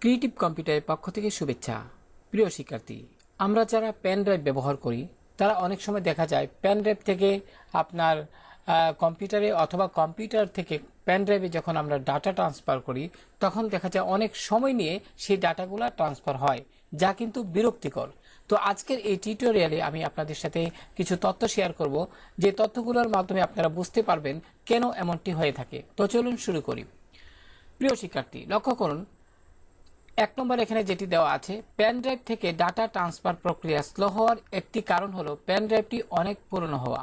Creative কম্পিউটারের পক্ষ থেকে শুভেচ্ছা। প্রিয় শিক্ষার্থী, আমরা যারা পেন ড্রাইভ ব্যবহার করি তারা অনেক সময় দেখা যায় পেন ড্রাইভ থেকে আপনার কম্পিউটারে অথবা কম্পিউটার থেকে পেন ড্রাইভে যখন আমরা ডাটা ট্রান্সফার করি তখন দেখা যায় অনেক সময় নিয়ে সেই ডাটাগুলো ট্রান্সফার হয়, যা কিন্তু বিরক্তিকর। তো আজকের এই টিউটোরিয়ালে আমি আপনাদের সাথে কিছু তথ্য শেয়ার করব, যে তথ্যগুলোর মাধ্যমে আপনারা বুঝতে পারবেন কেন এমনটি হয়ে থাকে। তো চলুন শুরু করি। প্রিয় শিক্ষার্থী, লক্ষ্য করুন, 1 নম্বর এখানে যেটি দেওয়া আছে, পেন ড্রাইভ থেকে ডাটা ট্রান্সফার প্রক্রিয়া স্লো হওয়ার একটি কারণ হলো পেন ড্রাইভটি অনেক পুরনো হওয়া।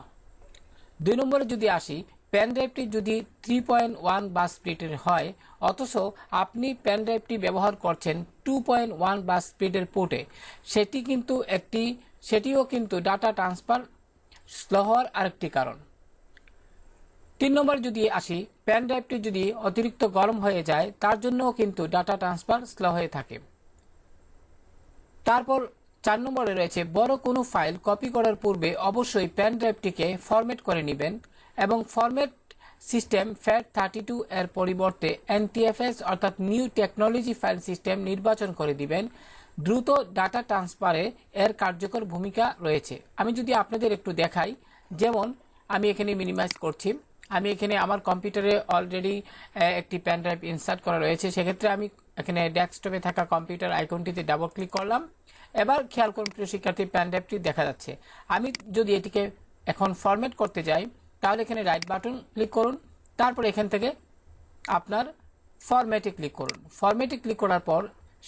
2 নম্বরে যদি আসি, পেন ড্রাইভটি যদি 3.1 বাস স্পিডের হয় অথচ আপনি পেন ড্রাইভটি ব্যবহার করছেন 2.1 বাস স্পিডের পোর্টে, সেটিও কিন্তু ডাটা ট্রান্সফার স্লো হওয়ার আরেকটি কারণ। 3 নম্বর যদি আসি, পেন ড্রাইভটি যদি অতিরিক্ত গরম হয়ে যায় তার জন্যও কিন্তু ডাটা ট্রান্সফার স্লো হয়ে থাকে। তারপর 4 নম্বরে রয়েছে, বড় কোনো ফাইল কপি করার পূর্বে অবশ্যই পেন ড্রাইভটিকে ফরম্যাট করে নেবেন এবং ফরম্যাট সিস্টেম FAT32 এর পরিবর্তে NTFS অর্থাৎ নিউ টেকনোলজি ফাইল সিস্টেম নির্বাচন করে দিবেন। দ্রুত ডাটা ট্রান্সফারে এর কার্যকর ভূমিকা রয়েছে। আমি যদি আপনাদের একটু দেখাই, যেমন আমি এখানে মিনিমাইজ করছি, আমি এখানে আমার কম্পিউটারে অলরেডি একটি পেন ড্রাইভ ইনসার্ট করা রয়েছে। সেক্ষেত্রে আমি এখানে ডেস্কটপে থাকা কম্পিউটার আইকনটিতে ডাবল ক্লিক করলাম। এবার খেয়াল করুন প্রিয় শিক্ষার্থী, পেন ড্রাইভটি দেখা যাচ্ছে। আমি যদি এটিকে এখন ফরম্যাট করতে যাই তাহলে এখানে রাইট বাটন ক্লিক করুন, তারপর এখান থেকে আপনার ফরম্যাটে ক্লিক করুন। ফরম্যাটে ক্লিক করার পর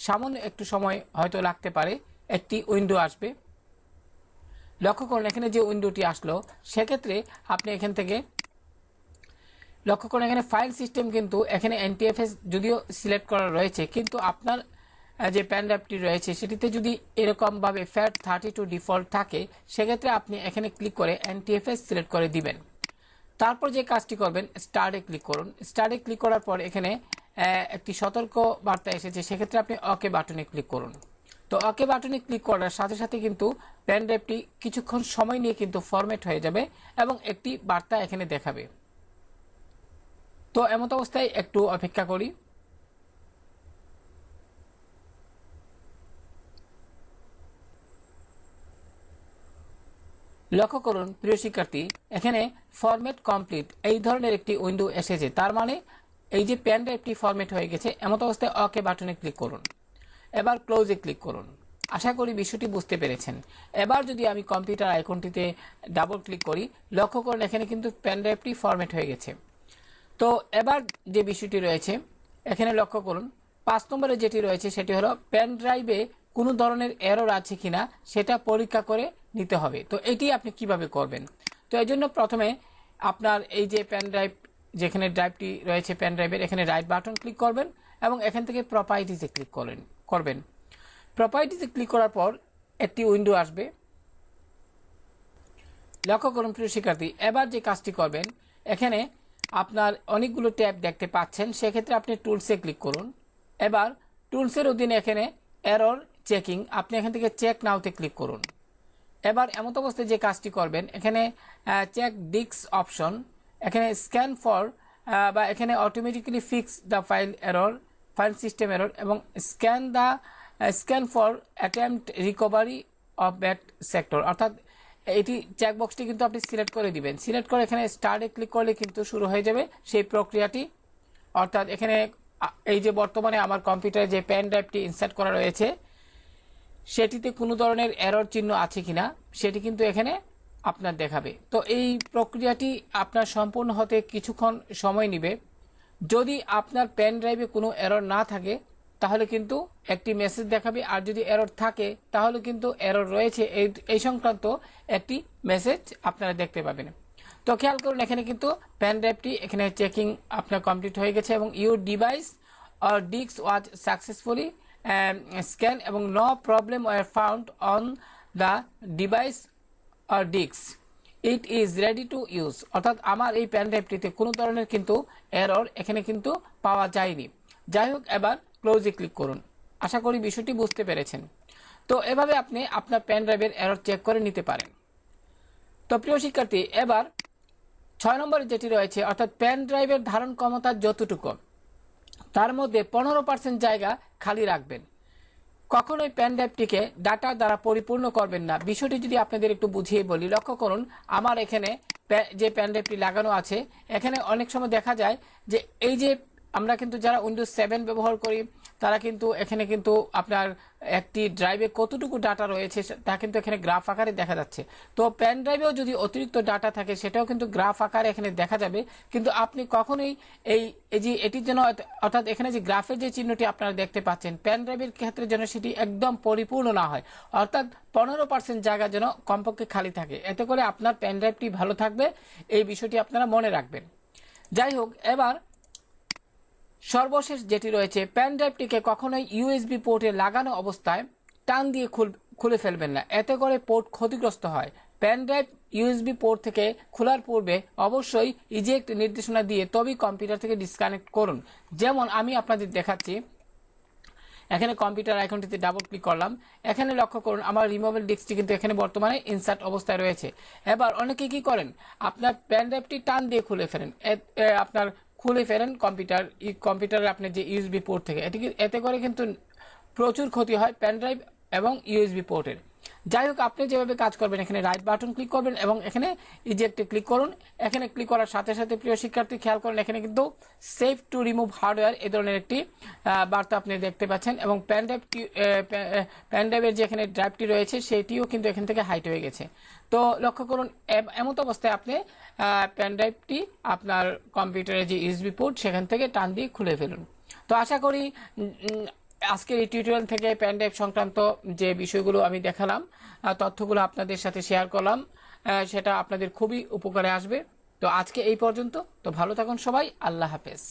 সামান্য একটু সময় হয়তো লাগতে পারে, একটি উইন্ডো আসবে। লক্ষ্য করুন এখানে যে উইন্ডোটি আসলো, সেক্ষেত্রে আপনি এখান থেকে লক্ষ্য করুন এখানে ফাইল সিস্টেম কিন্তু এখানে NTFS যদিও সিলেক্ট করা রয়েছে, কিন্তু আপনার যে পেন ড্রাইভটি রয়েছে সেটিতে যদি এরকমভাবে FAT32 ডিফল্ট থাকে সেক্ষেত্রে আপনি এখানে ক্লিক করে NTFS সিলেক্ট করে দিবেন। তারপর যে কাজটি করবেন, স্টার্টে ক্লিক করুন। স্টার্টে ক্লিক করার পর এখানে একটি সতর্ক বার্তা এসেছে, সেক্ষেত্রে আপনি ওকে বাটনে ক্লিক করুন। তো ওকে বাটনে ক্লিক করার সাথে সাথে কিন্তু পেন ড্রাইভটি কিছুক্ষণ সময় নিয়ে কিন্তু ফরম্যাট হয়ে যাবে এবং একটি বার্তা এখানে দেখাবে। তো এমত অবস্থায় একটু অপেক্ষা করি। লক্ষ্য করুন প্রিয় শিক্ষার্থী, এখানে ফরম্যাট কমপ্লিট এই ধরনের একটি উইন্ডো এসেছে, তার মানে এই যে পেন ড্রাইভটি ফরম্যাট হয়ে গেছে। এমত অবস্থায় ওকে বাটনে ক্লিক করুন, এবার ক্লোজে ক্লিক করুন। আশা করি বিষয়টি বুঝতে পেরেছেন। এবার যদি আমি কম্পিউটার আইকনটিতে ডাবল ক্লিক করি, লক্ষ্য করুন এখানে কিন্তু পেন ড্রাইভটি ফরম্যাট হয়ে গেছে। তো এবার যে বিষয়টি রয়েছে এখানে লক্ষ্য করুন, 5 নম্বরে যেটি রয়েছে সেটি হলো পেন ড্রাইভে কোনো ধরনের এরর আছে কিনা সেটা পরীক্ষা করে নিতে হবে। তো এটি আপনি কিভাবে করবেন? তো এই জন্য প্রথমে আপনার এই যে পেন ড্রাইভ, যেখানে ড্রাইভটি রয়েছে পেন ড্রাইভের, এখানে রাইট বাটন ক্লিক করবেন এবং এখান থেকে প্রপার্টিজে ক্লিক করবেন। প্রপার্টিজে ক্লিক করার পর একটি উইন্ডো আসবে। লক্ষ্য করুন প্রিয় শিক্ষার্থী, এবার যে কাজটি করবেন, এখানে আপনার অনেকগুলো ট্যাব দেখতে পাচ্ছেন, সেক্ষেত্রে আপনি টুলসে ক্লিক করুন। এবার টুলসের অধীনে এখানে এরর চেকিং, আপনি এখান থেকে চেক নাওতে ক্লিক করুন। এবার এমত অবস্থায় যে কাজটি করবেন, এখানে চেক ডিস্ক অপশন, এখানে স্ক্যান ফর বা এখানে automatically fix the file system error এবং scan for attempt recovery of bad sector, অর্থাৎ এটি চেকবক্সটি কিন্তু আপনি সিলেক্ট করে দিবেন। সিলেক্ট করে এখানে স্টার্টে ক্লিক করলে কিন্তু শুরু হয়ে যাবে সেই প্রক্রিয়াটি। অর্থাৎ এখানে এই যে বর্তমানে আমার কম্পিউটারে যে পেন ড্রাইভটি ইনসার্ট করা রয়েছে সেটিতে কোনো ধরনের এরর চিহ্ন আছে কিনা সেটি কিন্তু এখানে আপনার দেখাবে। তো এই প্রক্রিয়াটি আপনার সম্পূর্ণ হতে কিছুক্ষণ সময় নেবে। যদি আপনার পেন ড্রাইভে কোনো এরর না থাকে তাহলে কিন্তু একটি মেসেজ দেখাবে, আর যদি এরর থাকে তাহলে কিন্তু এরর রয়েছে এই সংক্রান্ত একটি মেসেজ আপনারা দেখতে পাবেন। তো খেয়াল করুন এখানে কিন্তু পেন ড্রাইভটি এখানে চেকিং আপনার কমপ্লিট হয়ে গেছে এবং your device or disk was successfully scan এবং no problem were found on the device or disk, it is ready to use. অর্থাৎ আমার এই পেন ড্রাইভটিতে কোনো ধরনের কিন্তু এরর এখানে কিন্তু পাওয়া যায়নি। যাই হোক, এবার ক্লোজে ক্লিক করুন। আশা করি বিষয়টি বুঝতে পেরেছেন। তো এভাবে আপনি আপনার পেন ড্রাইভের এরর চেক করে নিতে পারেন। তো প্রিয় শিক্ষার্থী, এবার 6 নম্বরে যেটি রয়েছে, অর্থাৎ পেন ড্রাইভের ধারণ ক্ষমতা যতটুকু তার মধ্যে 15% জায়গা খালি রাখবেন। কখনোই পেন ড্রাইভটিকে ডাটা দ্বারা পরিপূর্ণ করবেন না। বিষয়টি যদি আপনাদের একটু বুঝিয়ে বলি, লক্ষ্য করুন আমার এখানে যে পেন ড্রাইভটি লাগানো আছে, এখানে অনেক সময় দেখা যায় যে এই যে আমরা কিন্তু যারা উইন্ডোজ 7 ব্যবহার করি তারা কিন্তু এখানে কিন্তু আপনার একটি ড্রাইভে কতটুকু ডাটা রয়েছে তা কিন্তু এখানে গ্রাফ আকারে দেখা যাচ্ছে। তো পেন ড্রাইভেও যদি অতিরিক্ত ডাটা থাকে সেটাও কিন্তু গ্রাফ আকারে এখানে দেখা যাবে। কিন্তু আপনি কখনোই এই যে এটির জন্য, অর্থাৎ এখানে যে গ্রাফের যে চিহ্নটি আপনারা দেখতে পাচ্ছেন, পেন ড্রাইভের ক্ষেত্রে যেন সেটি একদম পরিপূর্ণ না হয়, অর্থাৎ 15% জায়গা যেন কমপক্ষে খালি থাকে, এতে করে আপনার পেন ড্রাইভটি ভালো থাকবে। এই বিষয়টি আপনারা মনে রাখবেন। যাই হোক, এবার সর্বশেষ যেটি রয়েছে, পেন ড্রাইভটিকে কখনোই ইউএসবি পোর্টে লাগানো অবস্থায় টান দিয়ে খুলে ফেলবেন না, এতে করে পোর্ট ক্ষতিগ্রস্ত হয়। পেন ড্রাইভ ইউএসবি পোর্ট থেকে খোলার পূর্বে অবশ্যই ইজেক্ট নির্দেশনা দিয়ে তবেই কম্পিউটার থেকে ডিসকানেক্ট করুন। যেমন আমি আপনাদের দেখাচ্ছি, এখানে কম্পিউটার আইকনটিতে ডাবল ক্লিক করলাম, এখানে লক্ষ্য করুন আমার রিমুভেবল ডিস্কটি কিন্তু এখানে বর্তমানে ইনসার্ট অবস্থায় রয়েছে। এবার অনেকে কি করেন, আপনার পেন ড্রাইভটি টান দিয়ে খুলে ফেলেন, কম্পিউটারে আপনার যে ইউএসবি পোর্ট থেকে, এতে করে কিন্তু প্রচুর ক্ষতি হয় পেন ড্রাইভ এবং ইউএসবি পোর্টের। যাই হোক, আপনি যেভাবে কাজ করবেন, এখানে রাইট বাটন ক্লিক করবেন এবং এখানে ইজেক্টে ক্লিক করুন। এখানে ক্লিক করার সাথে সাথে প্রিয় শিক্ষার্থী খেয়াল করেন, এখানে কিন্তু সেভ টু রিমুভ হার্ডওয়্যার এই ধরনের একটি বার্তা আপনি দেখতে পাচ্ছেন এবং পেন ড্রাইভের যে এখানে ড্রাইভটি রয়েছে সেটিও কিন্তু এখান থেকে হাইট হয়ে গেছে। তো লক্ষ্য করুন, এমন অবস্থায় আপনি পেন ড্রাইভটি আপনার কম্পিউটারের যে ইউএসবি পোর্ট সেখান থেকে টান দিয়ে খুলে ফেলুন। তো আশা করি আজকের এই টিউটোরিয়াল থেকে পেন ড্রাইভ সংক্রান্ত যে বিষয়গুলো আমি দেখালাম, তথ্যগুলো আপনাদের সাথে শেয়ার করলাম, সেটা আপনাদের খুবই উপকারে আসবে। তো আজকে এই পর্যন্ত। তো ভালো থাকুন সবাই, আল্লাহ হাফেজ।